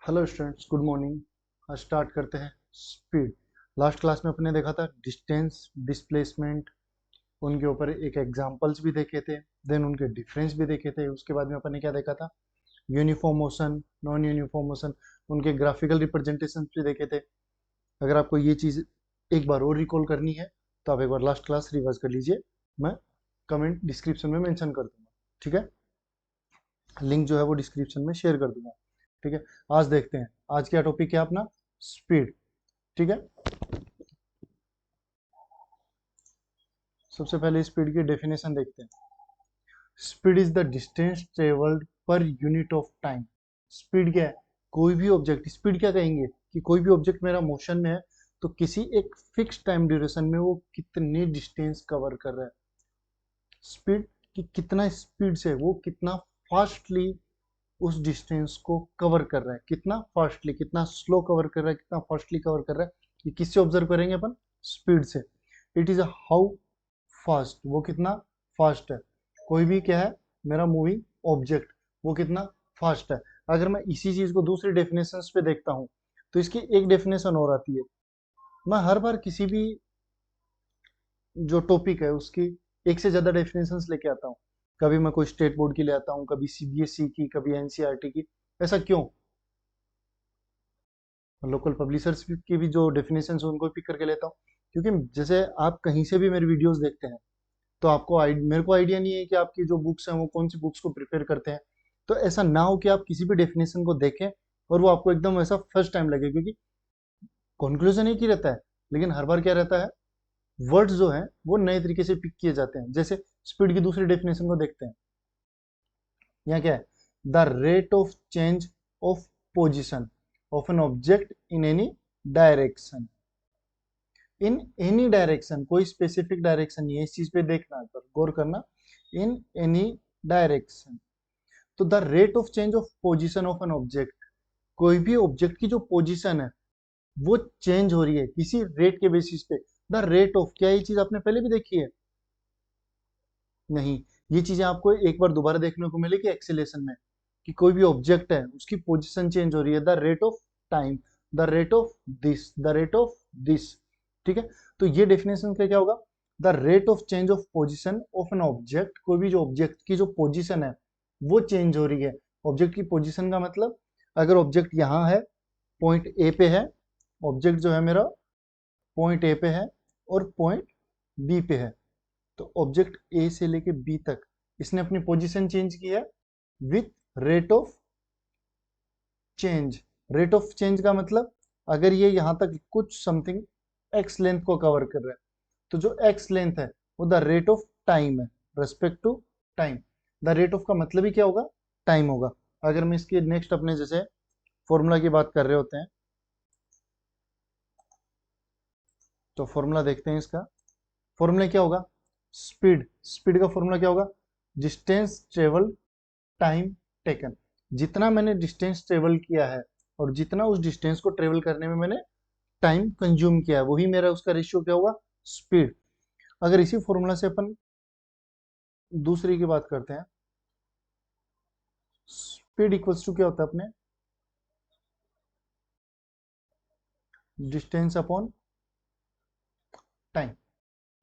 Hello students, good morning. आज start करते हैं स्पीड। लास्ट क्लास में अपने देखा था डिस्टेंस, डिस्प्लेसमेंट, उनके ऊपर एक एग्जांपल्स भी देखे थे, देन उनके डिफरेंस भी देखे थे। उसके बाद में अपन ने क्या देखा था, uniform motion, non uniform motion, उनके ग्राफिकल रिप्रेजेंटेशन भी देखे थे। अगर आपको ये चीज़ एक बार और रिकॉल करनी है तो आप एक बार लास्ट क्लास रिवाइज कर लीजिए। मैं कमेंट डिस्क्रिप्शन में मेंशन कर दूंगा, ठीक है। लिंक जो है वो डिस्क्रिप्शन में शेयर कर दूंगा, ठीक है। आज देखते हैं आज क्या टॉपिक है अपना, स्पीड, ठीक है। सबसे पहले स्पीड की डेफिनेशन देखते हैं। Speed is the distance travelled per unit of time. Speed क्या है? कोई भी ऑब्जेक्ट, स्पीड क्या कहेंगे कि कोई भी ऑब्जेक्ट मेरा मोशन में है तो किसी एक फिक्स टाइम ड्यूरेशन में वो कितनी डिस्टेंस कवर कर रहा है। स्पीड कि कितना स्पीड से वो कितना फास्टली उस डिस्टेंस को कवर कर रहा है, कितना फास्टली, कितना स्लो कवर कर रहा है, कितना फास्टली कवर कर रहा है। ये किससे ऑब्जर्व करेंगे अपन? स्पीड से। इट इज हाउ फास्ट, वो कितना फास्ट है। कोई भी क्या है, मेरा मूविंग ऑब्जेक्ट, वो कितना फास्ट है। अगर मैं इसी चीज को दूसरी डेफिनेशन पे देखता हूँ तो इसकी एक डेफिनेशन और आती है। मैं हर बार किसी भी जो टॉपिक है उसकी एक से ज्यादा डेफिनेशंस लेके आता हूँ। कभी मैं कोई स्टेट बोर्ड की ले आता हूँ, कभी सीबीएसई की, कभी एनसीईआरटी की। ऐसा क्यों? लोकल पब्लिशर्स की भी जो डेफिनेशंस है उनको पिक करके लेता हूँ, क्योंकि जैसे आप कहीं से भी मेरे वीडियोस देखते हैं तो आपको मेरे को आइडिया नहीं है कि आपकी जो बुक्स हैं वो कौन सी बुक्स को प्रिपेयर करते हैं। तो ऐसा ना हो कि आप किसी भी डेफिनेशन को देखें और वो आपको एकदम ऐसा फर्स्ट टाइम लगे, क्योंकि कंक्लूजन एक ही रहता है, लेकिन हर बार क्या रहता है, वर्ड्स जो हैं वो नए तरीके से पिक किए जाते हैं। जैसे स्पीड की दूसरी डेफिनेशन को देखते हैं। यहाँ क्या है? The rate of change of position of an object in any direction. In any direction, कोई स्पेसिफिक डायरेक्शन नहीं है, इस चीज पे देखना, पर गौर करना। इन एनी डायरेक्शन, तो the rate of change of position of an object, कोई भी ऑब्जेक्ट की जो पोजीशन है वो चेंज हो रही है किसी रेट के बेसिस पे। द रेट ऑफ, क्या ये चीज आपने पहले भी देखी है? नहीं। ये चीजें आपको एक बार दोबारा देखने को मिलेगी एक्सेलेशन में, कि कोई भी ऑब्जेक्ट है उसकी पोजीशन चेंज हो रही है, the rate of time, the rate of this, the rate of this, ठीक है। तो ये डेफिनेशन का क्या होगा? The rate of change of position of an object, कोई भी जो ऑब्जेक्ट की जो पोजीशन है वो चेंज हो रही है। ऑब्जेक्ट की पोजीशन का मतलब, अगर ऑब्जेक्ट यहाँ है, पॉइंट ए पे है, ऑब्जेक्ट जो है मेरा पॉइंट ए पे है और पॉइंट बी पे है, तो ऑब्जेक्ट ए से लेके बी तक इसने अपनी पोजीशन चेंज की है with rate of change. Rate of change का मतलब, अगर ये यहां तक कुछ समथिंग एक्स लेंथ को कवर कर रहा है तो जो एक्स लेंथ है वो द रेट ऑफ टाइम है, respect to time. The rate of का मतलब ही क्या होगा? टाइम होगा। अगर मैं इसके नेक्स्ट अपने जैसे फॉर्मूला की बात कर रहे होते हैं तो फॉर्मूला देखते हैं इसका। फॉर्मूला क्या होगा? स्पीड, स्पीड का फॉर्मूला क्या होगा? Distance travel time taken. जितना मैंने डिस्टेंस ट्रेवल किया है और जितना उस डिस्टेंस को ट्रेवल करने में मैंने टाइम कंज्यूम किया है, वही मेरा उसका रेशियो क्या होगा? स्पीड। अगर इसी फॉर्मूला से अपन दूसरी की बात करते हैं, स्पीड इक्वल्स टू क्या होता है अपने? Distance upon time.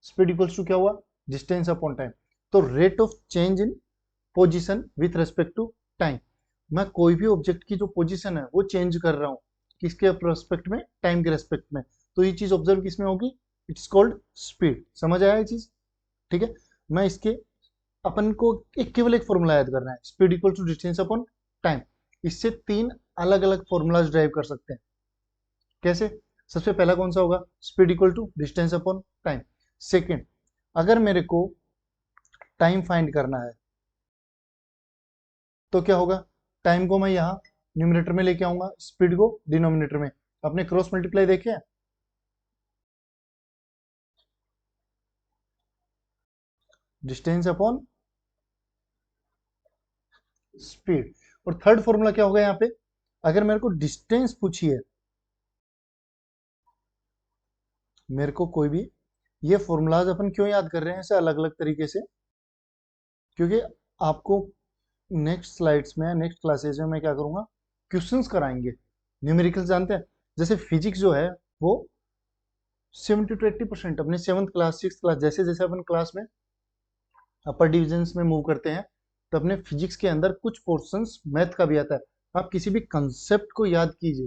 Speed equals to क्या हुआ? Distance upon time. तो rate of change in position with respect to time. मैं कोई भी ऑब्जेक्ट की जो पोजीशन है वो चेंज कर रहा हूँ, किसके रेस्पेक्ट में? टाइम के रेस्पेक्ट में। तो ये चीज ऑब्जर्व किसमें होगी? It's called speed. समझ आया ये चीज? ठीक है। मैं इसके, अपन को एक केवल एक फॉर्मूला याद करना है, speed equal to distance upon time. इससे तीन अलग अलग फॉर्मूलाज ड्राइव कर सकते हैं। कैसे? सबसे पहला कौन सा होगा? Speed equal to distance upon time. Second, अगर मेरे को टाइम फाइंड करना है तो क्या होगा? टाइम को मैं यहाँ न्यूमरेटर में लेके आऊंगा, स्पीड को डिनोमिनेटर में। अपने क्रॉस मल्टीप्लाई देखे हैं? Distance upon speed. और थर्ड फॉर्मूला क्या होगा यहाँ पे? अगर मेरे को डिस्टेंस पूछी है, मेरे को कोई भी, ये फॉर्मूलाज अपन क्यों याद कर रहे हैं ऐसे अलग अलग तरीके से? क्योंकि आपको नेक्स्ट स्लाइड्स में, नेक्स्ट क्लासेज में मैं क्या करूंगा, क्वेश्चंस कराएंगे। न्यूमेरिकल्स जानते हैं, जैसे फिजिक्स जो है वो 70 to 80% अपने 7th क्लास 6th क्लास जैसे जैसे अपन क्लास में अपर डिविजन्स में मूव करते हैं, तो अपने फिजिक्स के अंदर कुछ पोर्शंस मैथ का भी आता है। आप किसी भी कंसेप्ट को याद कीजिए,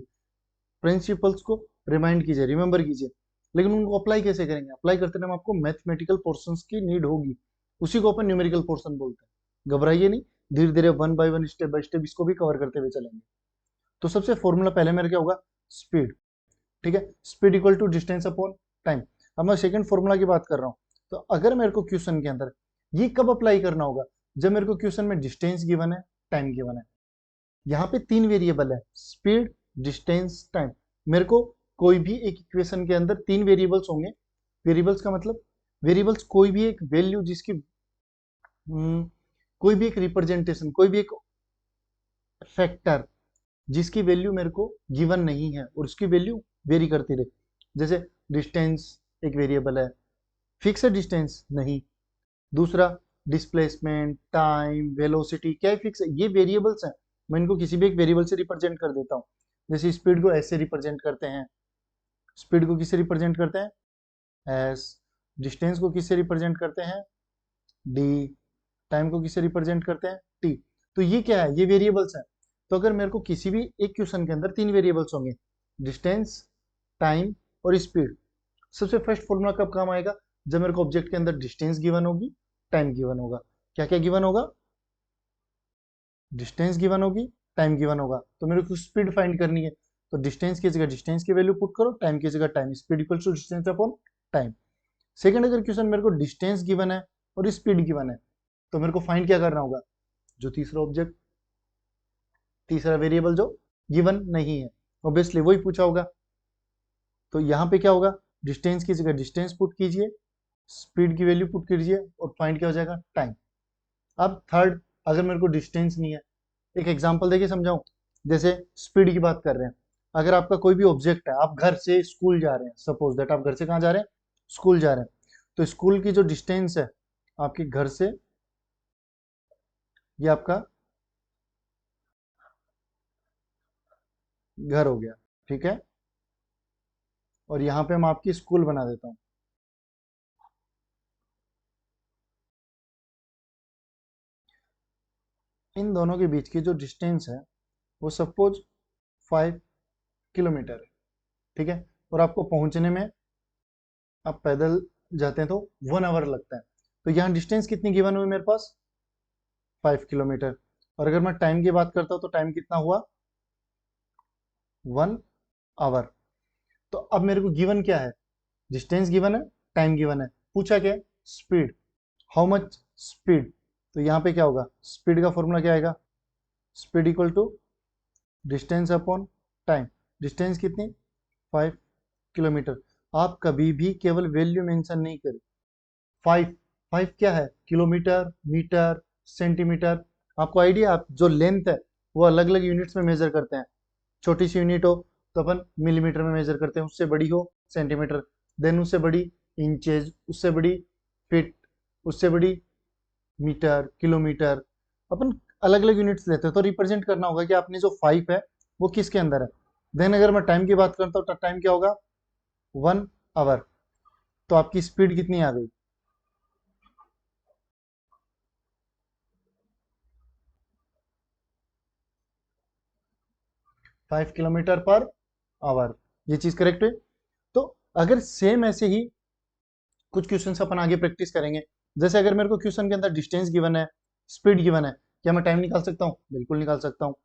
प्रिंसिपल्स को रिमाइंड कीजिए, रिमेंबर कीजिए, लेकिन उनको अप्लाई कैसे करेंगे? अप्लाई करते टाइम आपको मैथमेटिकल पोर्शंस की नीड होगी, उसी को अपन न्यूमेरिकल पोर्शन बोलते हैं। घबराइए नहीं, धीरे धीरे one by one step by step इसको भी कवर करते हुए चलेंगे। तो सबसे फॉर्मूला पहले मेरा क्या होगा? स्पीड। ठीक है, speed equal to distance upon time. अब मैं सेकंड फॉर्मूला की बात कर रहा हूं, तो अगर मेरे को क्वेश्चन के अंदर ये कब अप्लाई करना होगा? जब मेरे को क्वेश्चन में डिस्टेंस गिवन है, टाइम गिवन है। यहाँ पे 3 वेरिएबल है, स्पीड, डिस्टेंस, टाइम। मेरे को कोई भी एक इक्वेशन के अंदर 3 वेरिएबल्स होंगे। वेरिएबल्स का मतलब वेरिएबल्स कोई भी एक वैल्यू जिसकी कोई भी एक रिप्रेजेंटेशन, कोई भी एक फैक्टर जिसकी वैल्यू मेरे को गिवन नहीं है और उसकी वैल्यू वेरी करती रहे। जैसे डिस्टेंस एक वेरिएबल है, फिक्स है डिस्टेंस नहीं। दूसरा डिस्प्लेसमेंट, टाइम, वेलोसिटी, क्या फिक्स है? ये वेरिएबल्स हैं, मैं इनको किसी भी एक वेरिएबल से रिप्रेजेंट कर देता हूँ। जैसे स्पीड को ऐसे रिप्रेजेंट करते हैं, स्पीड को किससे रिप्रेजेंट करते हैं? एस। डिस्टेंस को किससे रिप्रेजेंट करते हैं? डी। टाइम को किससे रिप्रेजेंट करते हैं? टी। तो ये क्या है? ये वेरिएबल्स हैं। तो अगर मेरे को किसी भी एक क्वेश्चन के अंदर 3 वेरिएबल्स होंगे, डिस्टेंस, टाइम और स्पीड, सबसे फर्स्ट फॉर्मूला कब काम आएगा? जब मेरे को ऑब्जेक्ट के अंदर डिस्टेंस गिवन होगी, टाइम गिवन होगा। क्या क्या गिवन होगा? डिस्टेंस गिवन होगी, टाइम गिवन होगा। तो मेरे को स्पीड फाइंड करनी है, तो डिस्टेंस की जगह डिस्टेंस की वैल्यू पुट करो, टाइम की जगह time. Speed equal to distance upon time. Second, अगर क्वेश्चन मेरे को डिस्टेंस गिवन है और स्पीड गिवन है, तो मेरे को फाइंड क्या करना होगा? जो तीसरा ऑब्जेक्ट, तीसरा वेरिएबल जो गिवन नहीं है, ऑब्वियसली वही पूछा होगा। तो यहाँ पे क्या होगा? डिस्टेंस की जगह डिस्टेंस पुट कीजिए, स्पीड की वैल्यू पुट कीजिए और फाइंड क्या हो जाएगा? टाइम। अब थर्ड, अगर मेरे को डिस्टेंस नहीं है, एक एग्जांपल देके समझाऊं। जैसे स्पीड की बात कर रहे हैं, अगर आपका कोई भी ऑब्जेक्ट है, आप घर से स्कूल जा रहे हैं, सपोज दैट आप घर से कहाँ जा रहे हैं? स्कूल जा रहे हैं। तो स्कूल की जो डिस्टेंस है आपके घर से, ये आपका घर हो गया, ठीक है। और यहाँ पे मैं आपकी स्कूल बना देता हूँ। इन दोनों के बीच की जो डिस्टेंस है वो सपोज 5 किलोमीटर है, ठीक है। और आपको पहुंचने में, आप पैदल जाते हैं तो 1 आवर लगता है। तो यहाँ डिस्टेंस कितनी गिवन हुई मेरे पास? 5 किलोमीटर। और अगर मैं टाइम की बात करता हूँ तो टाइम कितना हुआ? 1 आवर। तो अब मेरे को गिवन क्या है? डिस्टेंस गिवन है, टाइम गिवन है, पूछा क्या है? स्पीड। How much speed? तो यहाँ पे क्या होगा? स्पीड का फॉर्मूला क्या आएगा? Speed equal to distance upon time. Distance कितनी? 5 किलोमीटर। आप कभी भी केवल वैल्यू मेंशन नहीं करें। 5, 5 क्या है? Kilometre, metre, centimetre. आपको आइडिया, आप जो लेंथ है वो अलग अलग यूनिट्स में मेजर करते हैं। छोटी सी यूनिट हो तो अपन मिलीमीटर में मेजर करते हैं, उससे बड़ी हो सेंटीमीटर, देन उससे बड़ी इंचेज, उससे बड़ी फीट, उससे बड़ी मीटर, किलोमीटर। अपन अलग अलग यूनिट्स लेते हैं, तो रिप्रेजेंट करना होगा कि आपने जो 5 है वो किसके अंदर है। देन अगर मैं टाइम की बात करता हूँ तो टाइम क्या होगा? 1 आवर। तो आपकी स्पीड कितनी आ गई? 5 किलोमीटर पर आवर। ये चीज करेक्ट है। तो अगर सेम ऐसे ही कुछ क्वेश्चन अपन आगे प्रैक्टिस करेंगे। जैसे अगर मेरे को क्वेश्चन के अंदर डिस्टेंस गिवन है, स्पीड गिवन है, क्या मैं टाइम निकाल सकता हूँ? बिल्कुल निकाल सकता हूँ।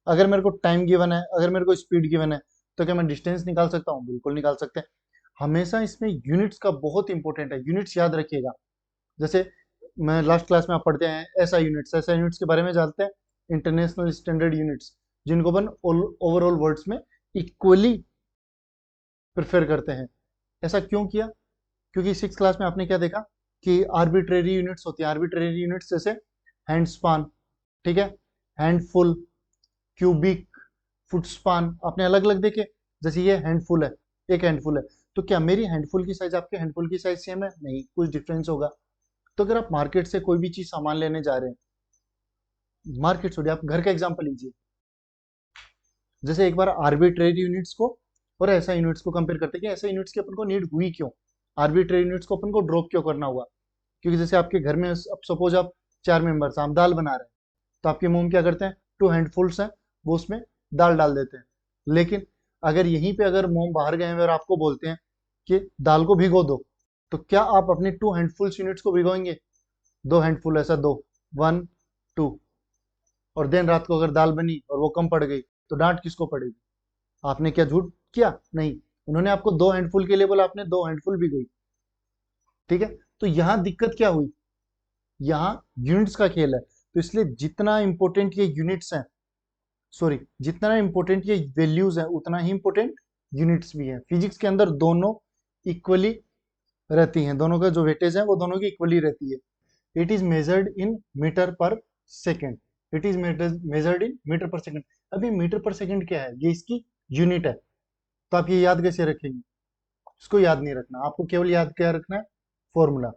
अगर मेरे को टाइम गिवन है, अगर मेरे को स्पीड गिवन है, तो क्या मैं डिस्टेंस निकाल सकता हूँ? बिल्कुल निकाल सकते हैं। हमेशा इसमें यूनिट्स का बहुत इंपॉर्टेंट है, यूनिट्स याद रखिएगा। जैसे मैं लास्ट क्लास में आप पढ़ते हैं ऐसा यूनिट्स, ऐसा यूनिट्स के बारे में जानते हैं, इंटरनेशनल स्टैंडर्ड यूनिट्स, जिनको अपन ओवरऑल वर्ड्स में इक्वली प्रेफर करते हैं। ऐसा क्यों किया? क्योंकि 6 क्लास में आपने क्या देखा कि आर्बिट्रेरी यूनिट्स होती है। आर्बिट्रेरी यूनिट्स जैसे हैंड स्पान, ठीक है, हैंडफुल, क्यूबिक, फुट स्पान, आपने अलग अलग देखे। जैसे ये हैंडफुल है, एक हैंडफुल है, तो क्या मेरी हैंडफुल की साइज आपके हैंडफुल की साइज सेम है? नहीं, कुछ डिफरेंस होगा। तो अगर आप मार्केट से कोई भी चीज सामान लेने जा रहे हैं, मार्केट छोड़िए, आप घर का एग्जांपल लीजिए। जैसे एक बार आर्बिट्रेरी यूनिट्स को और ऐसा यूनिट्स को कंपेयर करते हैं कि ऐसा यूनिट्स की अपन को नीड हुई क्यों, आर्बिट्रेरी यूनिट्स को अपन को ड्रॉप क्यों करना हुआ। क्योंकि जैसे आपके घर में अब सपोज आप 4 मेंबर्स आप दाल बना रहे हैं, तो आपके मोम क्या करते हैं, 2 हैंडफुल्स हैं वो उसमें दाल डाल देते हैं। लेकिन अगर यहीं पे अगर मोम बाहर गए हैं और आपको बोलते हैं कि दाल को भिगो दो, तो क्या आप अपने 2 हैंडफुल्स यूनिट्स को भिगोएंगे? 2 हैंडफुल ऐसा दो, 1 2, और दिन रात को अगर दाल बनी और वो कम पड़ गई तो डांट किसको पड़ेगी? आपने क्या झूठ किया? नहीं, उन्होंने आपको 2 हैंडफुल के लिए बोला, आपने 2 हैंडफुल भिगोई। ठीक है, तो यहां दिक्कत क्या हुई, यहाँ यूनिट्स का खेल है। तो इसलिए जितना इंपॉर्टेंट ये यूनिट्स हैं, सॉरी, जितना इंपॉर्टेंट ये वैल्यूज है उतना ही इंपॉर्टेंट यूनिट्स भी है। फिजिक्स के अंदर दोनों इक्वली रहती हैं, दोनों का जो वेटेज है वो दोनों की इक्वली रहती है। It is measured in metre per second, it is measured in metre per second. अभी मीटर पर सेकेंड क्या है, ये इसकी यूनिट है। तो आप ये याद कैसे रखेंगे? इसको याद नहीं रखना, आपको केवल याद क्या रखना है, फॉर्मूला।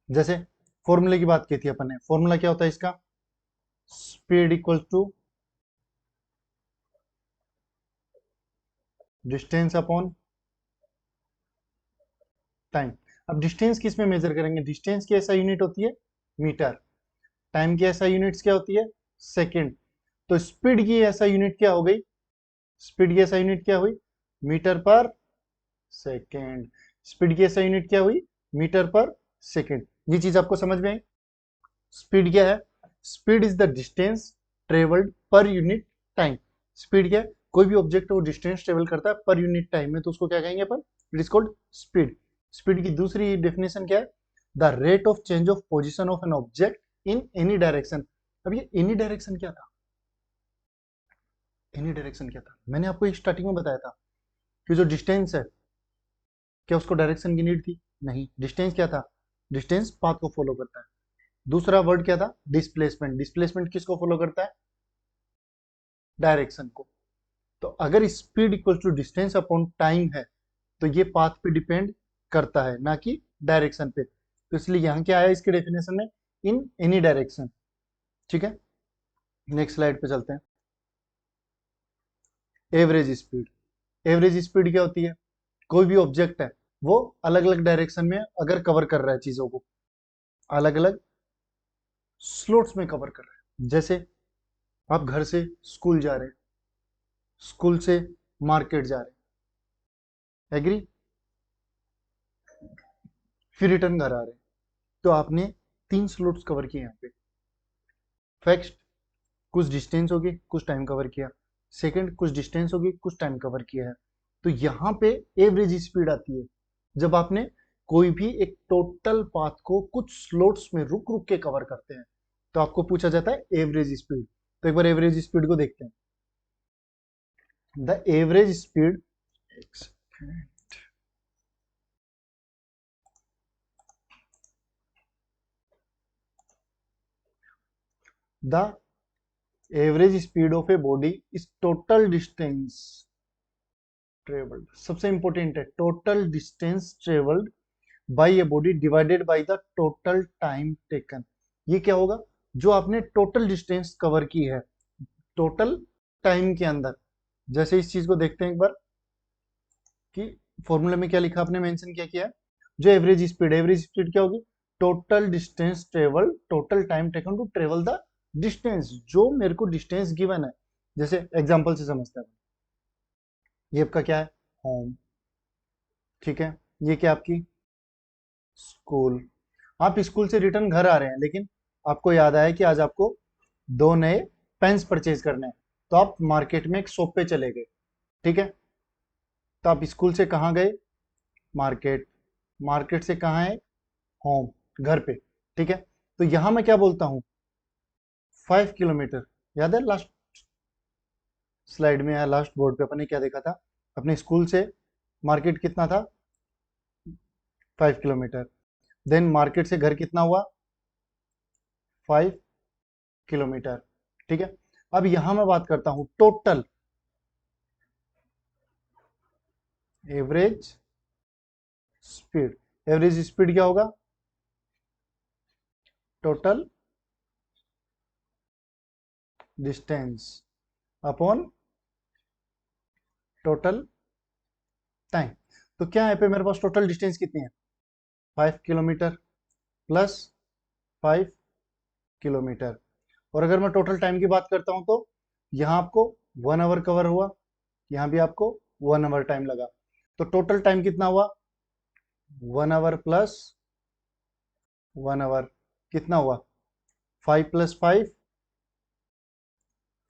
जैसे फॉर्मूले की बात की थी अपन ने, फॉर्मूला क्या होता है इसका, speed equal to distance upon time. अब डिस्टेंस किस में मेजर करेंगे, डिस्टेंस की ऐसा यूनिट होती है मीटर, टाइम की ऐसा यूनिट्स क्या होती है, सेकंड। तो स्पीड की ऐसा यूनिट क्या हो गई, स्पीड की ऐसा यूनिट क्या हुई, मीटर पर सेकंड। स्पीड की ऐसा यूनिट क्या हुई, मीटर पर सेकंड। ये चीज आपको समझ में आई? स्पीड क्या है, speed is the distance travelled per unit time. Speed क्या है, कोई भी ऑब्जेक्ट वो डिस्टेंस ट्रेवल करता है पर यूनिट टाइम में, तो उसको क्या कहेंगे अपन, it is called speed. Speed की दूसरी डेफिनेशन क्या है, the rate of change of position of an object in any direction. अब ये एनी डायरेक्शन क्या था, एनी डायरेक्शन क्या था, मैंने आपको एक स्टार्टिंग में बताया था कि जो डिस्टेंस है, क्या उसको डायरेक्शन की नीड थी? नहीं, डिस्टेंस क्या था, डिस्टेंस पाथ को फॉलो करता है। दूसरा वर्ड क्या था, डिस्प्लेसमेंट। डिस्प्लेसमेंट किसको फॉलो करता है, डायरेक्शन को। तो अगर speed equal to distance upon time है, तो ये पाथ पे डिपेंड करता है, ना कि डायरेक्शन पे। तो इसलिए यहां क्या आया इसके डेफिनेशन में, इन एनी डायरेक्शन। ठीक है, नेक्स्ट स्लाइड पे चलते हैं। एवरेज स्पीड, एवरेज स्पीड क्या होती है, कोई भी ऑब्जेक्ट है वो अलग अलग डायरेक्शन में अगर कवर कर रहा है चीजों को, अलग अलग स्लोट्स में कवर कर रहा है। जैसे आप घर से स्कूल जा रहे हैं, स्कूल से मार्केट जा रहे हैं, एग्री, फिर रिटर्न घर आ रहे हैं, तो आपने 3 स्लोट्स कवर किए यहाँ पे। फर्स्ट कुछ डिस्टेंस होगी, कुछ टाइम कवर किया। सेकंड कुछ डिस्टेंस होगी, कुछ टाइम कवर किया है। तो यहाँ पे एवरेज स्पीड आती है जब आपने कोई भी एक टोटल पाथ को कुछ स्लोट्स में रुक रुक के कवर करते हैं, तो आपको पूछा जाता है एवरेज स्पीड। तो एक बार एवरेज स्पीड को देखते हैं। The average speed, the average speed of a body is total distance travelled. सबसे इंपॉर्टेंट है, total distance travelled by a body divided by the total time taken. ये क्या होगा, जो आपने टोटल डिस्टेंस कवर की है टोटल टाइम के अंदर। जैसे इस चीज को देखते हैं एक बार कि फॉर्मूला में क्या लिखा, आपने मेंशन क्या किया है, जो एवरेज स्पीड, एवरेज स्पीड क्या होगी, total distance travel, total time taken to travel the distance, जो मेरे को डिस्टेंस गिवन है। जैसे एग्जांपल से समझते हैं, ये आपका क्या है, होम। ठीक है, ये क्या आपकी स्कूल। आप स्कूल से रिटर्न घर आ रहे हैं, लेकिन आपको याद आया कि आज आपको 2 नए पेन्स परचेज करने हैं, तो आप मार्केट में एक शॉप पे चले गए। ठीक है, तो आप स्कूल से कहाँ गए, मार्केट, मार्केट से कहाँ है, होम, घर पे। ठीक है, तो यहां मैं क्या बोलता हूं, 5 किलोमीटर। याद है लास्ट स्लाइड में या लास्ट बोर्ड पे अपने क्या देखा था, अपने स्कूल से मार्केट कितना था, 5 किलोमीटर। देन मार्केट से घर कितना हुआ, 5 किलोमीटर। ठीक है, अब यहां मैं बात करता हूं total average speed. Average speed क्या होगा, total distance upon total time. तो क्या है पे मेरे पास टोटल डिस्टेंस कितनी है, 5 किलोमीटर प्लस 5 किलोमीटर। और अगर मैं टोटल टाइम की बात करता हूं तो यहाँ आपको 1 आवर कवर हुआ, यहाँ भी आपको 1 आवर टाइम लगा। तो टोटल टाइम कितना हुआ, 1 आवर प्लस 1 आवर कितना हुआ, 5 + 5,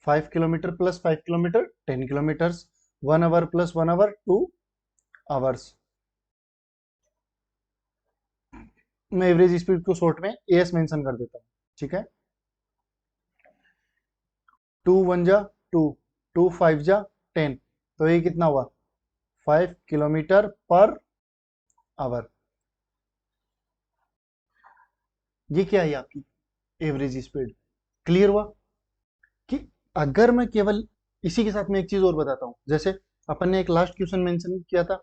5 kilometre plus 5 kilometre 10 kilometre. 1 hour plus 1 hour 2 hours. मैं एवरेज स्पीड को शॉर्ट में एएस मेंशन कर देता हूँ, ठीक है। 2 × 1 = 2, 2 × 5 = 10, तो ये कितना हुआ, 5 किलोमीटर पर आवर। ये क्या है आपकी एवरेज स्पीड। क्लियर हुआ कि अगर मैं केवल इसी के साथ में एक चीज और बताता हूं, जैसे अपन ने एक लास्ट क्वेश्चन मेंशन किया था,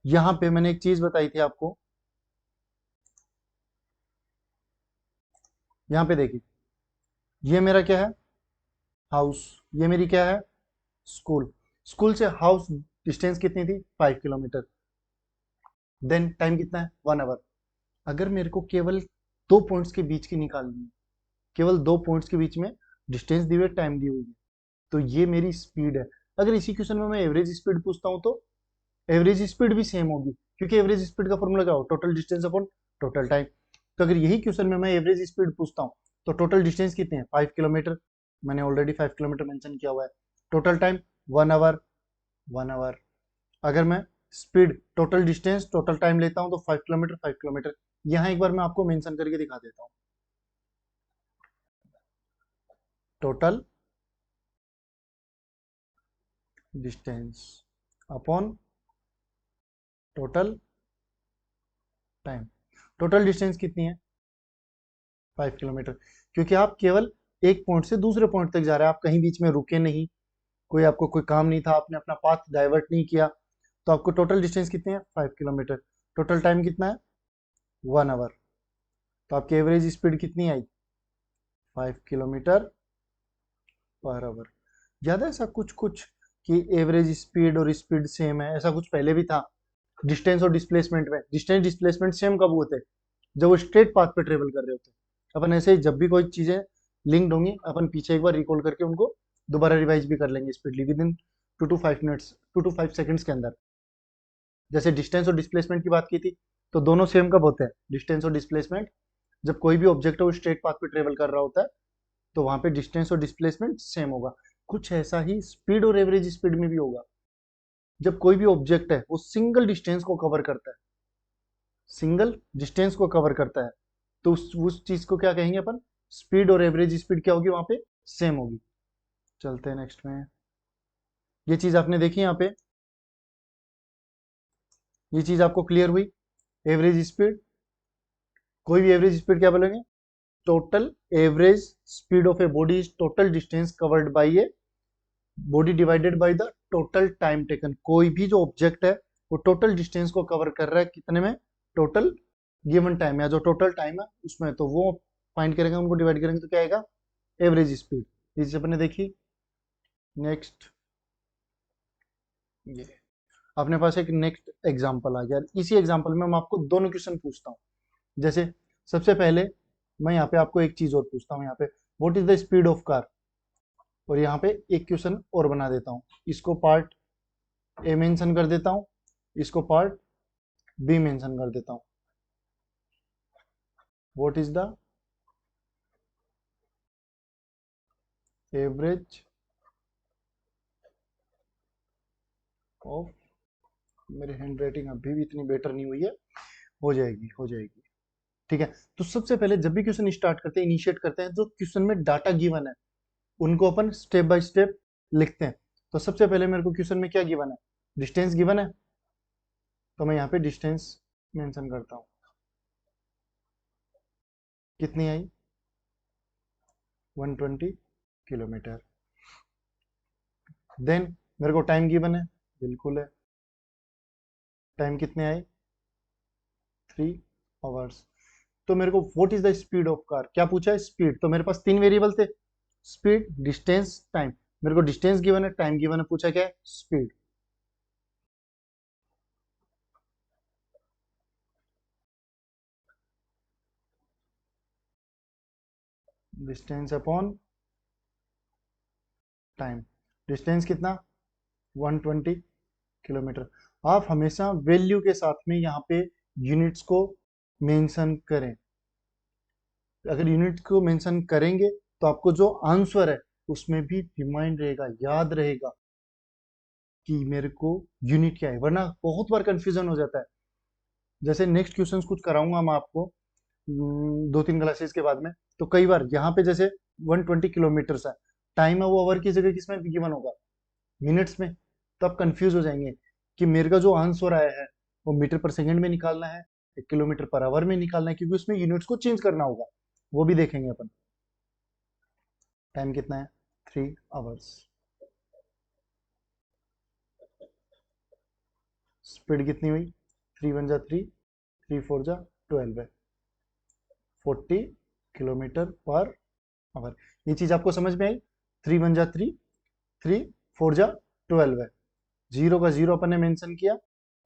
यहां पे मैंने एक चीज बताई थी आपको, यहां पे देखिए, ये मेरा क्या है, हाउस, ये मेरी क्या है, स्कूल। स्कूल से हाउस डिस्टेंस कितनी थी, 5 किलोमीटर। देन टाइम कितना है, 1 आवर। अगर मेरे को केवल दो पॉइंट्स के बीच की निकालनी है, केवल दो पॉइंट्स के बीच में डिस्टेंस दी हुई है, टाइम दी हुई है, तो ये मेरी स्पीड है। अगर इसी क्वेश्चन में मैं एवरेज स्पीड पूछता हूं तो एवरेज स्पीड भी सेम होगी, क्योंकि एवरेज स्पीड का फॉर्मूला क्या हो, total distance upon total time. तो अगर यही क्वेश्चन में मैं एवरेज स्पीड पूछता हूँ तो टोटल डिस्टेंस कितने हैं, 5 किलोमीटर। मैंने ऑलरेडी 5 किलोमीटर मेंशन किया हुआ है। Total time 1 hour, 1 hour. अगर मैं speed total distance total time लेता हूं तो 5 किलोमीटर, 5 किलोमीटर। यहां एक बार मैं आपको मेंशन करके दिखा देता हूं, total distance upon total time. Total distance कितनी है, 5 किलोमीटर, क्योंकि आप केवल एक पॉइंट से दूसरे पॉइंट तक जा रहे हैं, आप कहीं बीच में रुके नहीं, कोई आपको कोई काम नहीं था, आपने अपना पाथ डाइवर्ट नहीं किया, तो आपको टोटल डिस्टेंस कितनी है, 5 किलोमीटर। टोटल टाइम कितना है, 1 आवर। तो आपकी एवरेज स्पीड कितनी आई, 5 किलोमीटर पर आवर। याद है ऐसा कुछ कुछ कि एवरेज स्पीड और स्पीड सेम है, ऐसा कुछ पहले भी था डिस्टेंस और डिस्प्लेसमेंट में। डिस्टेंस डिस्प्लेसमेंट सेम कब हुए थे, जब वो स्ट्रेट पाथ पे ट्रेवल कर रहे होते। अपन ऐसे ही जब भी कोई चीजें लिंक्ड होंगी, अपन पीछे एक बार रिकॉल करके उनको दोबारा रिवाइज भी कर लेंगे speedily within 2 to 5 minutes, 2 to 5 seconds के अंदर। जैसे डिस्टेंस और डिस्प्लेसमेंट की बात की थी, तो दोनों सेम कब होते हैं, डिस्टेंस और डिस्प्लेसमेंट, जब कोई भी ऑब्जेक्ट है वो स्ट्रेट पाथ पे ट्रेवल कर रहा होता है, तो वहां पे डिस्टेंस और डिस्प्लेसमेंट सेम होगा। कुछ ऐसा ही स्पीड और एवरेज स्पीड में भी होगा। जब कोई भी ऑब्जेक्ट है वो सिंगल डिस्टेंस को कवर करता है, सिंगल डिस्टेंस को कवर करता है, तो उस चीज को क्या कहेंगे अपन, स्पीड और एवरेज स्पीड क्या होगी वहां पे, सेम होगी। चलते हैं नेक्स्ट में। ये चीज आपने देखी यहाँ पे, ये चीज आपको क्लियर हुई, एवरेज स्पीड। कोई भी एवरेज स्पीड क्या बोलेंगे, total average speed of a body is total distance covered by a body divided by the total time taken. कोई भी जो ऑब्जेक्ट है वो टोटल डिस्टेंस को कवर कर रहा है कितने में, टोटल गिवन टाइम, या जो टोटल टाइम है उसमें, तो वो फाइंड करेंगे, उनको डिवाइड करेंगे तो क्या आएगा, एवरेज स्पीड। ये चीज अपने देखी। नेक्स्ट, ये अपने पास एक नेक्स्ट एग्जांपल आ गया। इसी एग्जांपल में मैं आपको दोनों क्वेश्चन पूछता हूँ। जैसे सबसे पहले मैं यहाँ पे आपको एक चीज और पूछता हूँ, यहाँ पे what is the speed of car, और यहाँ पे एक क्वेश्चन और बना देता हूँ, इसको पार्ट ए मेंशन कर देता हूँ, इसको पार्ट बी मेंशन कर देता हूँ। What is the average of, मेरी हैंड राइटिंग अभी भी इतनी बेटर नहीं हुई है, हो जाएगी हो जाएगी, ठीक है। तो सबसे पहले जब भी क्वेश्चन स्टार्ट करते हैं, इनिशिएट करते हैं, जो क्वेश्चन में डाटा गिवन है उनको अपन स्टेप बाय स्टेप लिखते हैं। तो सबसे पहले मेरे को क्वेश्चन में क्या गिवन है, डिस्टेंस गिवन है, तो मैं यहाँ पे डिस्टेंस मेंशन करता हूँ, कितनी आई, 120 किलोमीटर। देन मेरे को टाइम गिवन है, बिल्कुल है, टाइम कितने आए, 3 आवर्स। तो मेरे को what is the speed of car, क्या पूछा है, स्पीड। तो मेरे पास तीन वेरिएबल थे, स्पीड, डिस्टेंस, टाइम। मेरे को डिस्टेंस गिवन है, टाइम गिवन है, पूछा क्या है, speed. Distance upon time. Distance कितना, 120 किलोमीटर। आप हमेशा वैल्यू के साथ में यहाँ पे यूनिट्स को मेंशन करें। अगर यूनिट को मेंशन करेंगे तो आपको जो आंसर है उसमें भी रिमाइंड रहेगा, याद रहेगा कि मेरे को यूनिट क्या है, वरना बहुत बार कंफ्यूजन हो जाता है। जैसे नेक्स्ट क्वेश्चंस कुछ कराऊंगा मैं आपको 2-3 क्लासेस के बाद में, तो कई बार यहाँ पे जैसे 120 किलोमीटर है, टाइम है वो आवर की जगह किसमें गिवन होगा, मिनट्स में। तो आप कंफ्यूज हो जाएंगे कि मेरे का जो आंसर आया है वो मीटर पर सेकंड में निकालना है, किलोमीटर पर आवर में निकालना है, क्योंकि उसमें यूनिट्स को चेंज करना होगा, वो भी देखेंगे अपन। टाइम कितना है, 3 आवर्स। स्पीड कितनी हुई, 3 वन जा 3, 3 4 जा 12 है, 40 किलोमीटर पर आवर। ये चीज आपको समझ में आई, 3 वन जा 3, 3 4 जा 12 है, जीरो का जीरो अपन ने मेंशन किया,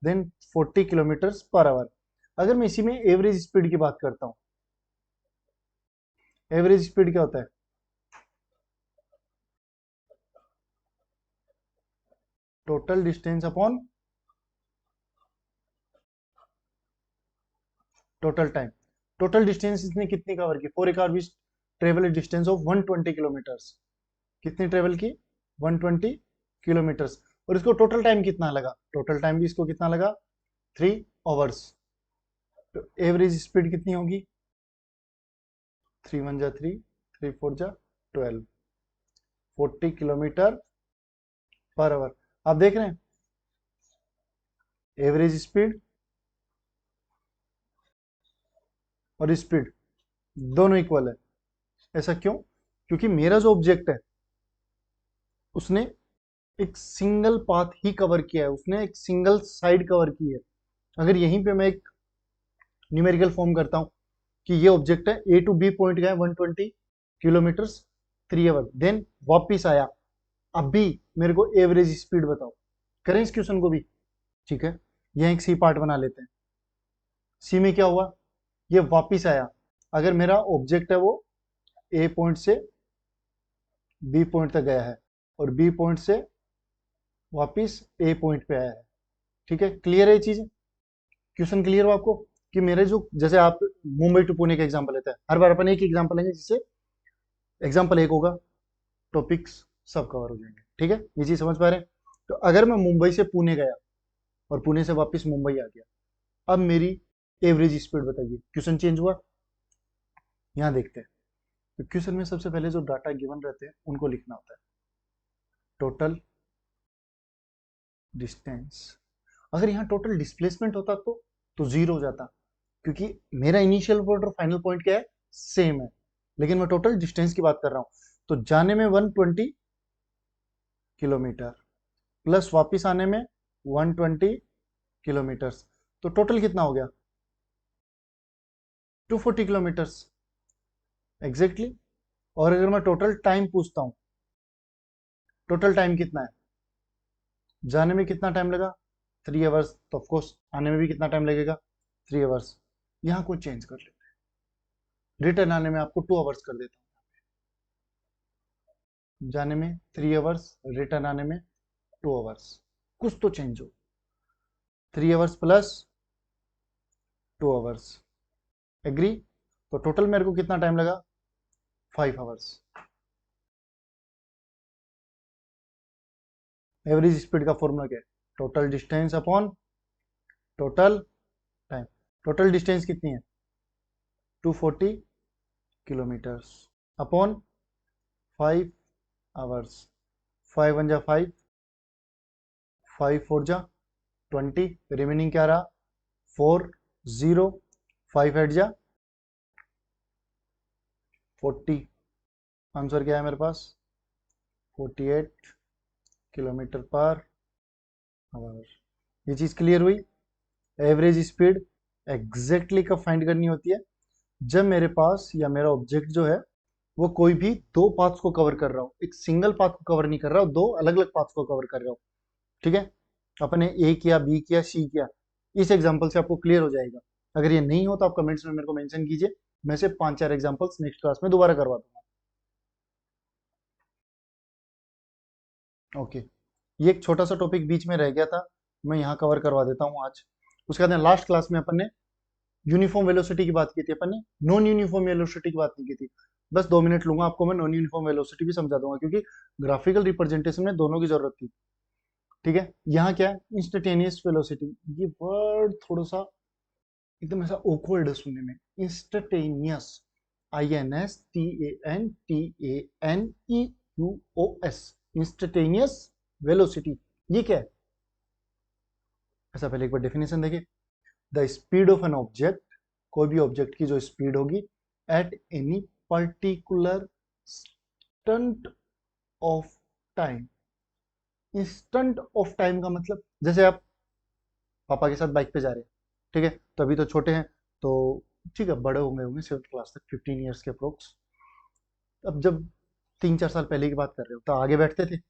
देन 40 किलोमीटर पर आवर। अगर मैं इसी में एवरेज स्पीड की बात करता हूं, एवरेज स्पीड क्या होता है, total distance upon total time. Total distance इसने कितनी कवर की, फॉर एक hour travel distance of 120 kilometres. कितनी ट्रेवल की, 120 किलोमीटर्स। और इसको टोटल टाइम कितना लगा, टोटल टाइम भी इसको कितना लगा, 3 आवर्स। तो एवरेज स्पीड कितनी होगी, 3 वन जा 3, 3 4 जा 12, 40 किलोमीटर पर आवर। आप देख रहे हैं एवरेज स्पीड और स्पीड दोनों इक्वल है। ऐसा क्यों, क्योंकि मेरा जो ऑब्जेक्ट है उसने एक सिंगल पाथ ही कवर किया है, उसने एक सिंगल साइड कवर की है। अगर यहीं पे मैं एक न्यूमेरिकल फॉर्म करता हूं कि ये ऑब्जेक्ट है ए टू बी पॉइंट गया 120 किलोमीटर 3 आवर, देन वापिस आया, अब भी मेरे को एवरेज स्पीड बताओ। करें इस क्वेश्चन को भी, ठीक है। यह एक सी पार्ट बना लेते हैं। सी में क्या हुआ, ये वापिस आया। अगर मेरा ऑब्जेक्ट है वो ए पॉइंट से बी पॉइंट तक गया है और बी पॉइंट से वापिस ए पॉइंट पे आया है, ठीक है। क्लियर है ये चीज, क्वेश्चन क्लियर हो आपको कि मेरे जो, जैसे आप मुंबई टू पुणे का एग्जांपल लेते हैं, हर बार अपन एक ही एग्जांपल लेंगे जिससे एग्जांपल एक होगा, टॉपिक्स सब कवर हो जाएंगे, ठीक है। ये चीज समझ पा रहे हैं। तो अगर मैं मुंबई से पुणे गया और पुणे से वापस मुंबई आ गया, अब मेरी एवरेज स्पीड बताइए। क्वेश्चन चेंज हुआ, यहां देखते हैं। तो क्वेश्चन में सबसे पहले जो डाटा गिवन रहते हैं उनको लिखना होता है, टोटल डिस्टेंस। अगर यहाँ टोटल डिस्प्लेसमेंट होता तो जीरो हो जाता, क्योंकि मेरा इनिशियल पॉइंट और फाइनल पॉइंट क्या है, सेम है। लेकिन मैं टोटल डिस्टेंस की बात कर रहा हूं, तो जाने में 120 किलोमीटर प्लस वापिस आने में 120 किलोमीटर्स, तो टोटल कितना हो गया, 240 किलोमीटर्स एग्जैक्टली। और अगर मैं टोटल टाइम पूछता हूं, टोटल टाइम कितना है, जाने में कितना टाइम लगा, 3 आवर्स, तो ऑफकोर्स आने में भी कितना टाइम लगेगा, 3 आवर्स। यहां को चेंज कर लेते हैं, रिटर्न आने में आपको 2 आवर्स कर देता हूं, जाने में 3 आवर्स, रिटर्न आने में 2 आवर्स। कुछ तो चेंज हो, 3 आवर्स प्लस 2 आवर्स, एग्री। तो टोटल मेरे को कितना टाइम लगा, 5 आवर्स। एवरेज स्पीड का फॉर्मूला क्या है, total distance upon total time. Total distance कितनी है, 240 किलोमीटर्स अपॉन 5 आवर्स। 5 वन जा 5, 5 4 जा 20, रिमेनिंग क्या रहा, 4 0, 5 8 जा 40। आंसर क्या है मेरे पास, 48 किलोमीटर पर आवर। ये चीज क्लियर हुई। एवरेज स्पीड एग्जैक्टली कब फाइंड करनी होती है, जब मेरे पास या मेरा ऑब्जेक्ट जो है वो कोई भी दो पाथ्स को कवर कर रहा हो, एक सिंगल पाथ को कवर नहीं कर रहा हो, दो अलग अलग पाथ्स को कवर कर रहा हो। ठीक है, अपने ए किया, बी किया, सी किया। इस एग्जांपल से आपको क्लियर हो जाएगा। अगर ये नहीं हो तो आप कमेंट्स में मेरे को मेंशन कीजिए, मैं से 5-4 एग्जांपल्स नेक्स्ट क्लास में दोबारा करवा दूंगा। ओके, ये एक छोटा सा टॉपिक बीच में रह गया था, मैं यहाँ कवर करवा देता हूँ आज। उसके बाद लास्ट क्लास में अपन ने यूनिफॉर्म वेलोसिटी की बात की थी, अपन ने नॉन यूनिफॉर्म वेलोसिटी की बात नहीं की थी। बस 2 मिनट लूंगा आपको, मैं नॉन यूनिफॉर्म वेलोसिटी भी समझा दूंगा, क्योंकि ग्राफिकल रिप्रेजेंटेशन में दोनों की जरूरत थी। ठीक है, यहाँ क्या है, इंस्टेंटेनियस वेलोसिटी। ये वर्ड थोड़ा सा एकदम ऐसा ऑकवर्ड है सुनने में। इंस्टेंटेनियस, INSTANTANEUOS, इंस्टेंटेनियस वेलोसिटी, ये क्या है? ऐसा पहले एक बार डेफिनेशन देखिए। The speed of an object, कोई भी ऑब्जेक्ट की जो स्पीड होगी at any particular instant of time. Instant of time का मतलब, जैसे आप पापा के साथ बाइक पे जा रहे हैं, ठीक है, तो अभी तो छोटे हैं, तो ठीक है, बड़े होंगे होंगे 7th क्लास तक, 15 ईयर्स के अप्रोक्स। अब जब 3-4 साल पहले की बात कर रहे हो तो आगे बैठते थे।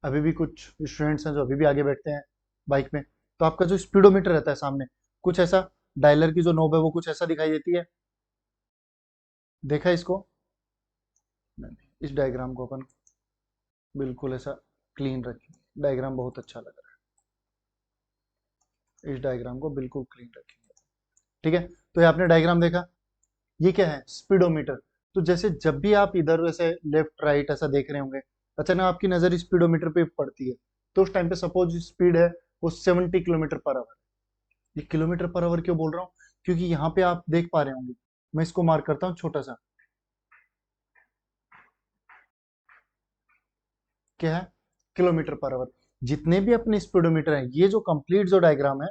अभी भी कुछ स्टूडेंट्स हैं जो अभी भी आगे बैठते हैं बाइक में, तो आपका जो स्पीडोमीटर रहता है सामने, कुछ ऐसा, डायलर की जो नोब है वो कुछ ऐसा दिखाई देती है। देखा इसको? नहीं, इस डायग्राम को अपन बिल्कुल ऐसा क्लीन रखें, डायग्राम बहुत अच्छा लग रहा है, इस डायग्राम को बिल्कुल क्लीन रखेंगे। ठीक है, तो ये आपने डायग्राम देखा, ये क्या है? स्पीडोमीटर। तो जैसे जब भी आप इधर वैसे लेफ्ट राइट ऐसा देख रहे होंगे, अचानक आपकी नजर स्पीडोमीटर पे पड़ती है, तो उस टाइम पे सपोज स्पीड है वो 70 किलोमीटर पर आवर। ये किलोमीटर पर आवर क्यों बोल रहा हूँ? क्योंकि यहाँ पे आप देख पा रहे होंगे, मैं इसको मार्क करता हूँ छोटा सा, क्या है? Kilometre per hour. जितने भी अपने स्पीडोमीटर हैं, ये जो कंप्लीट जो डायग्राम है,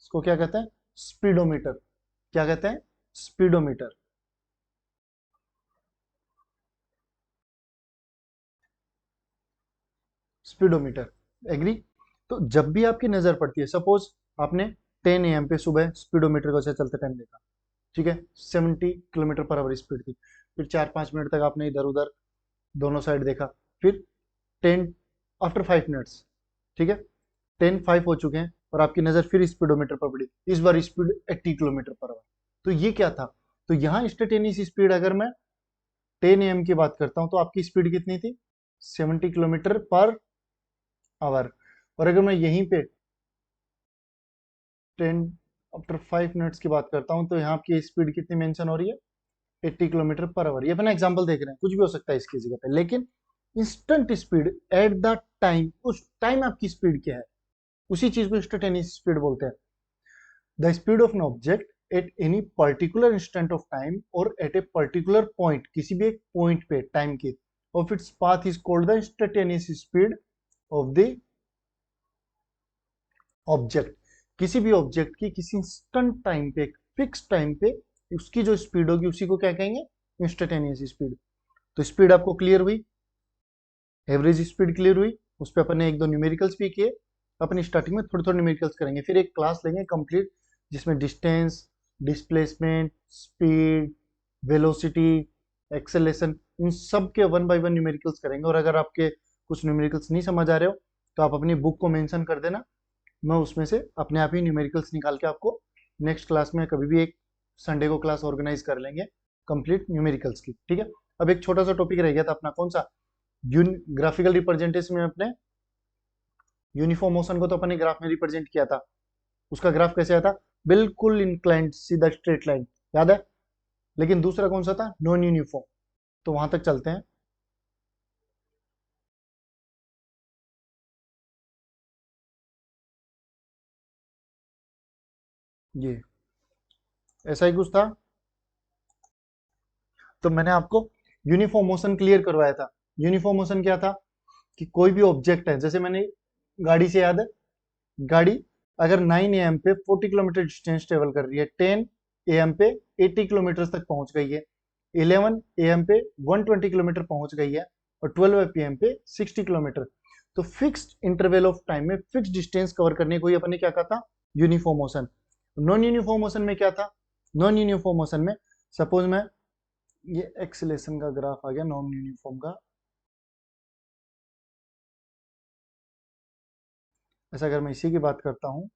इसको क्या कहते हैं? स्पीडोमीटर। क्या कहते हैं? स्पीडोमीटर। Speedometer, agree? तो जब भी आपकी नजर पड़ती है, सपोज आपने 10 AM पे सुबह स्पीडोमीटर को ऐसे चलते टाइम देखा, ठीक है, 70 किलोमीटर पर आवर स्पीड थी। फिर 4-5 मिनट तक आपने इधर उधर दोनों साइड देखा, फिर 10 आफ्टर 5 मिनट्स, ठीक है, 10:05 हो चुके हैं और आपकी नजर फिर स्पीडोमीटर पर पड़ी, इस बार स्पीड 80 किलोमीटर पर आवर। तो ये क्या था? तो यहाँ इंस्टेंटेनियस स्पीड, अगर मैं 10 AM की बात करता हूँ तो आपकी स्पीड कितनी थी? 70 किलोमीटर पर आवर। और अगर मैं यहीं पे 10 आफ्टर 5 मिनट्स की बात करता हूँ तो यहाँ आपकी स्पीड कितनी मेंशन हो रही है? 80 किलोमीटर पर आवर। ये अपना एग्जांपल देख रहे हैं, कुछ भी हो सकता है इसकी जगह पे, लेकिन instant speed at the time, उस टाइम आपकी स्पीड क्या है, उसी चीज को इंस्टेंटेनियस स्पीड बोलते हैं। The speed of an object at any particular instant of time और एट ए पर्टिकुलर पॉइंट, किसी भी एक पॉइंट पे टाइम के, of its path is called the instantaneous speed of the object. किसी भी ऑब्जेक्ट की किसी इंस्टेंट टाइम पे, फिक्स टाइम पे उसकी जो स्पीड होगी उसी को क्या कहेंगे? Instantaneous speed. तो स्पीड आपको क्लियर हुई, एवरेज स्पीड क्लियर हुई, उस पर अपन ने एक दो न्यूमेरिकल्स भी किए। अपन स्टार्टिंग में थोड़े थोड़े न्यूमेरिकल्स करेंगे, फिर एक क्लास लेंगे कंप्लीट जिसमें distance, displacement, speed, velocity, acceleration, इन सब के 1 बाय 1 न्यूमेरिकल्स करेंगे। और अगर आपके कुछ न्यूमेरिकल्स नहीं समझ आ रहे हो तो आप अपनी बुक को मेंशन कर देना, मैं उसमें से अपने आप ही न्यूमेरिकल्स निकाल के आपको नेक्स्ट क्लास में कभी भी एक संडे को क्लास ऑर्गेनाइज कर लेंगे कंप्लीट न्यूमेरिकल्स की। ठीक है, अब एक छोटा सा टॉपिक रह गया था अपना, कौन सा? ग्राफिकल रिप्रेजेंटेशन में अपने यूनिफॉर्म मोशन को तो अपने ग्राफ में रिप्रेजेंट किया था। उसका ग्राफ कैसे आया था? बिल्कुल इंक्लाइंड, सीधा स्ट्रेट लाइन, याद है? लेकिन दूसरा कौन सा था? Non uniform. तो वहां तक चलते हैं। ये ऐसा ही कुछ था। तो मैंने आपको यूनिफॉर्म मोशन क्लियर करवाया था। यूनिफॉर्म मोशन क्या था? कि कोई भी ऑब्जेक्ट है, जैसे मैंने गाड़ी से याद है, गाड़ी अगर 9 AM पे 40 किलोमीटर डिस्टेंस ट्रेवल कर रही है, 10 AM पे 80 किलोमीटर तक पहुंच गई है, 11 AM पे 120 किलोमीटर पहुंच गई है, और 12 PM पे 60 किलोमीटर। तो फिक्स्ड इंटरवल ऑफ टाइम में फिक्स डिस्टेंस कवर करने को ही अपन ने क्या कहा था? Uniform motion. Non uniform motion में क्या था? नॉन यूनिफॉर्म मोशन में सपोज मैं ये एक्सेलेरेशन का ग्राफ आ गया नॉन यूनिफॉर्म का। ऐसा अगर मैं इसी की बात करता हूँ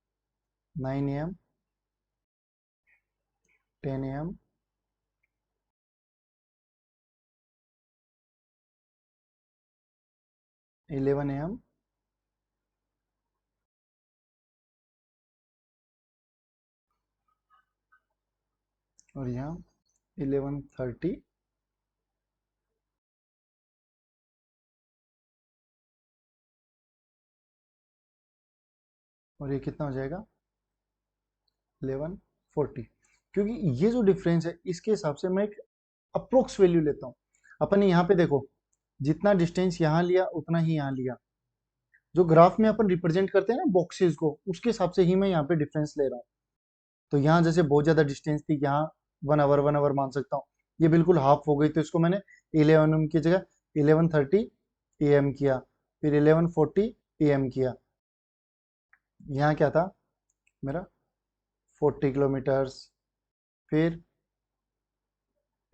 9 AM 10 AM 11 AM और यहाँ 11:30 और ये कितना हो जाएगा 11:40। क्योंकि ये जो डिफरेंस है इसके हिसाब से मैं एक अप्रोक्स वैल्यू लेता हूँ। अपन यहाँ पे देखो जितना डिस्टेंस यहाँ लिया उतना ही यहाँ लिया। जो ग्राफ में अपन रिप्रेजेंट करते हैं ना बॉक्सेस को, उसके हिसाब से ही मैं यहाँ पे डिफरेंस ले रहा हूँ। तो यहाँ जैसे बहुत ज्यादा डिस्टेंस थी, यहाँ 1 आवर मान सकता हूँ। ये बिल्कुल हाफ हो गई, तो इसको मैंने 11 AM की जगह 11:30 AM किया, फिर 11:40 AM किया। यहाँ क्या था मेरा 40 किलोमीटर्स, फिर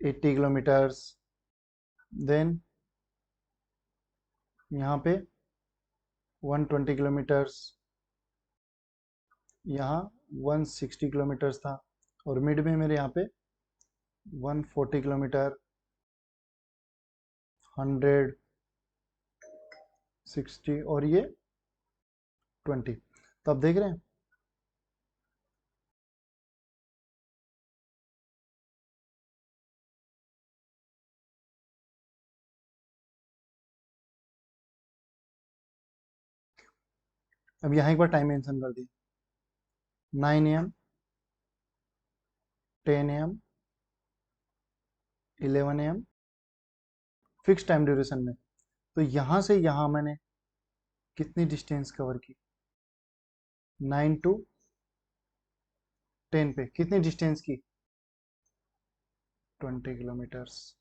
80 किलोमीटर्स, देन यहाँ पे 120 किलोमीटर्स, यहाँ 160 किलोमीटर्स था, और मिड में मेरे यहाँ पे 140 किलोमीटर, 160 और ये 20। तो आप देख रहे हैं अब यहाँ एक बार टाइम मेंशन कर दी 9 AM 10 AM 11 AM fix time duration में। तो यहाँ से यहाँ मैंने कितनी डिस्टेंस कवर की 9 to 10 पे कितनी डिस्टेंस की 20 किलोमीटर्स।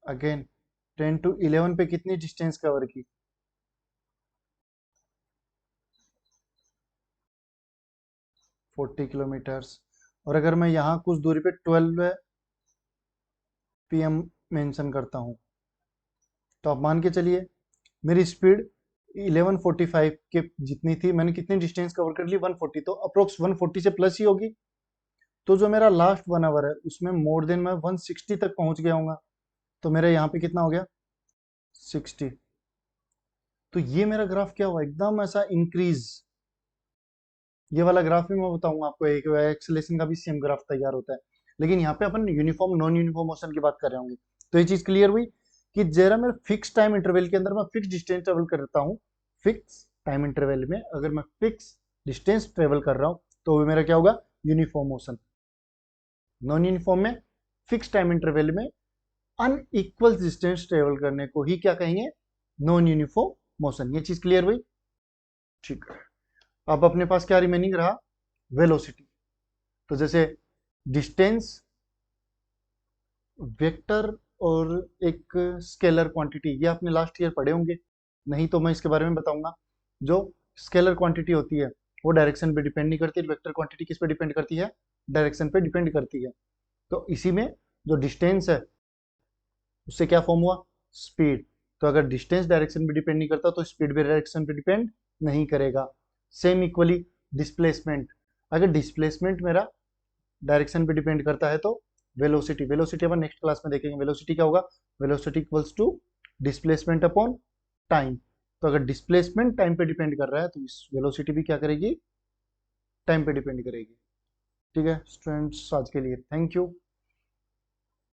अगेन 10 to 11 पे कितनी डिस्टेंस कवर की 40 किलोमीटर्स। और अगर मैं यहाँ कुछ दूरी पे 12 PM मेंशन करता हूँ, तो आप मान के चलिए मेरी स्पीड 11:45 के जितनी थी, मैंने कितनी डिस्टेंस कवर कर ली 140, तो अप्रोक्स 140 से प्लस ही होगी। तो जो मेरा लास्ट 1 आवर है उसमें मोर देन मैं 160 तक पहुंच गया हूँ। तो मेरा यहाँ पे कितना हो गया 60। तो ये मेरा ग्राफ क्या हुआ एकदम ऐसा इंक्रीज। ये वाला ग्राफ भी मैं बताऊंगा आपको, एक एक्सेलेरेशन का भी सेम ग्राफ तैयार होता है, लेकिन यहाँ पे अपन यूनिफॉर्म नॉन यूनिफॉर्म मोशन की बात कर रहे होंगे। तो ये चीज क्लियर हुई कि जरा मेरे फिक्स टाइम इंटरवल के अंदर मैं फिक्स डिस्टेंस ट्रेवल करता हूँ। फिक्स टाइम इंटरवल में अगर मैं फिक्स डिस्टेंस ट्रेवल कर रहा हूँ तो मेरा क्या होगा यूनिफॉर्म मोशन। नॉन यूनिफॉर्म में फिक्स टाइम इंटरवल में अनइक्वल डिस्टेंस ट्रेवल करने को ही क्या कहेंगे नॉन यूनिफॉर्म मोशन। ये चीज क्लियर हुई, ठीक है। अब अपने पास क्या रिमेनिंग रहा वेलोसिटी। तो जैसे डिस्टेंस वेक्टर और एक स्केलर क्वांटिटी, ये आपने लास्ट ईयर पढ़े होंगे, नहीं तो मैं इसके बारे में बताऊंगा। जो स्केलर क्वांटिटी होती है वो डायरेक्शन पे डिपेंड नहीं करती, वेक्टर क्वांटिटी किस पे डिपेंड करती है डायरेक्शन पे डिपेंड करती है। तो इसी में जो डिस्टेंस है उससे क्या फॉर्म हुआ स्पीड। तो अगर डिस्टेंस डायरेक्शन पे डिपेंड नहीं करता तो स्पीड भी डायरेक्शन पे डिपेंड नहीं करेगा। सेम इक्वली डिस्प्लेसमेंट, अगर डिस्प्लेसमेंट मेरा डायरेक्शन पे डिपेंड करता है तो वेलोसिटी, वेलोसिटी अपन नेक्स्ट क्लास में देखेंगे वेलोसिटी क्या होगा। Velocity equals to displacement upon time. तो अगर डिस्प्लेसमेंट टाइम पे डिपेंड कर रहा है तो इस वेलोसिटी भी क्या करेगी टाइम पे डिपेंड करेगी। ठीक है स्टूडेंट्स, आज के लिए थैंक यू।